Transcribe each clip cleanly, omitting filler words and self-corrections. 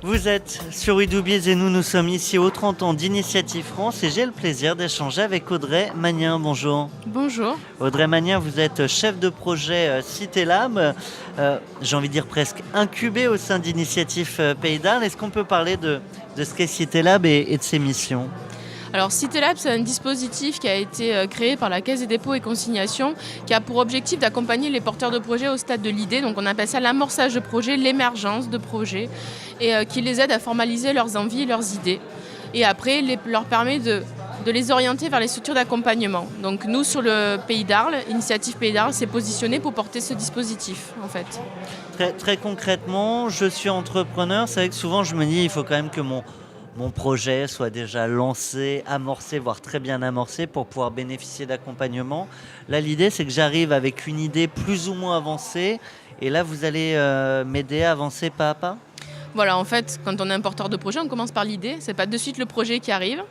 Vous êtes sur Udoubiez et nous sommes ici au 30 ans d'Initiative France et j'ai le plaisir d'échanger avec Audrey Magnin. Bonjour. Bonjour. Audrey Magnin, vous êtes chef de projet CitéLab, j'ai envie de dire presque incubé au sein d'Initiative Pays d'Arles. Est-ce qu'on peut parler de ce qu'est CitéLab et de ses missions ? Alors CitéLab, c'est un dispositif qui a été créé par la Caisse des dépôts et consignations qui a pour objectif d'accompagner les porteurs de projets au stade de l'idée. Donc on appelle ça l'amorçage de projet, l'émergence de projets et qui les aide à formaliser leurs envies et leurs idées. Et après, leur permet de les orienter vers les structures d'accompagnement. Donc nous, sur le Pays d'Arles, Initiative Pays d'Arles s'est positionné pour porter ce dispositif en fait. Très concrètement, je suis entrepreneur. C'est vrai que souvent je me dis il faut quand même que mon projet soit déjà lancé, amorcé, voire très bien amorcé pour pouvoir bénéficier d'accompagnement. Là, l'idée, c'est que j'arrive avec une idée plus ou moins avancée et là, vous allez m'aider à avancer pas à pas ? Voilà, en fait, quand on est un porteur de projet, on commence par l'idée. C'est pas de suite le projet qui arrive.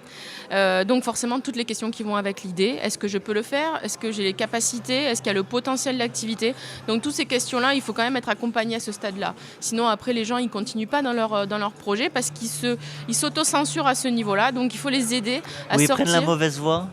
Donc forcément, toutes les questions qui vont avec l'idée. Est-ce que je peux le faire ? Est-ce que j'ai les capacités ? Est-ce qu'il y a le potentiel d'activité ? Donc toutes ces questions-là, il faut quand même être accompagné à ce stade-là. Sinon, après, les gens, ils continuent pas dans leur projet parce qu'ils s'autocensurent à ce niveau-là. Donc il faut les aider à sortir. Ils prennent la mauvaise voie ?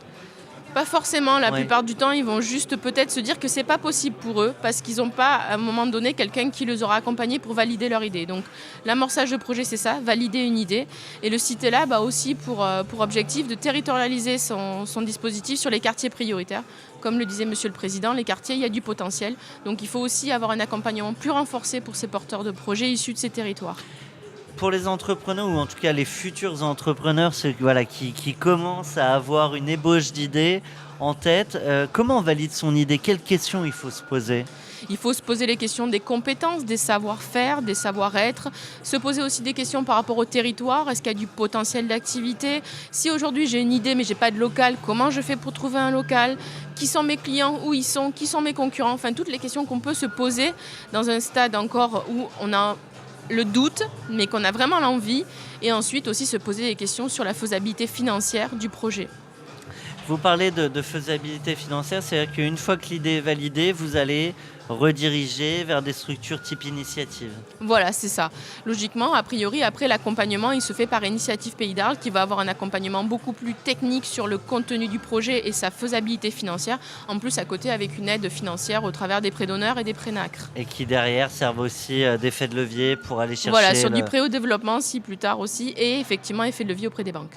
Pas forcément, la Ouais. plupart du temps, ils vont juste peut-être se dire que c'est pas possible pour eux parce qu'ils n'ont pas, à un moment donné, quelqu'un qui les aura accompagnés pour valider leur idée. Donc l'amorçage de projet, c'est ça, valider une idée. Et le CitéLab a aussi pour objectif de territorialiser son dispositif sur les quartiers prioritaires. Comme le disait Monsieur le Président, les quartiers, il y a du potentiel. Donc il faut aussi avoir un accompagnement plus renforcé pour ces porteurs de projets issus de ces territoires. Pour les entrepreneurs, ou en tout cas les futurs entrepreneurs, ceux qui commencent à avoir une ébauche d'idées en tête, comment on valide son idée ? Quelles questions il faut se poser ? Il faut se poser les questions des compétences, des savoir-faire, des savoir-être, se poser aussi des questions par rapport au territoire, est-ce qu'il y a du potentiel d'activité ? Si aujourd'hui j'ai une idée mais j'ai pas de local, comment je fais pour trouver un local ? Qui sont mes clients ? Où ils sont ? Qui sont mes concurrents ? Enfin, toutes les questions qu'on peut se poser dans un stade encore où on a le doute, mais qu'on a vraiment l'envie, et ensuite aussi se poser des questions sur la faisabilité financière du projet. Vous parlez de faisabilité financière, c'est-à-dire qu'une fois que l'idée est validée, vous allez rediriger vers des structures type initiative. Voilà, c'est ça. Logiquement, a priori, après l'accompagnement, il se fait par Initiative Pays d'Arles qui va avoir un accompagnement beaucoup plus technique sur le contenu du projet et sa faisabilité financière. En plus, à côté, avec une aide financière au travers des prêts d'honneur et des prêts NACRE. Et qui derrière servent aussi d'effet de levier pour aller chercher... Voilà, sur du prêt au développement, si plus tard aussi, et effectivement, effet de levier auprès des banques.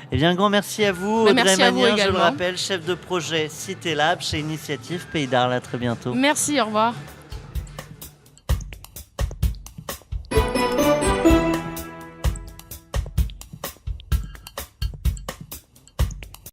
Eh bien, un grand merci à vous, Mais Audrey merci à vous Magnin, je le également. rappelle, chef de projet CitéLab chez Initiative Pays d'Arles. À très bientôt. Merci, au revoir.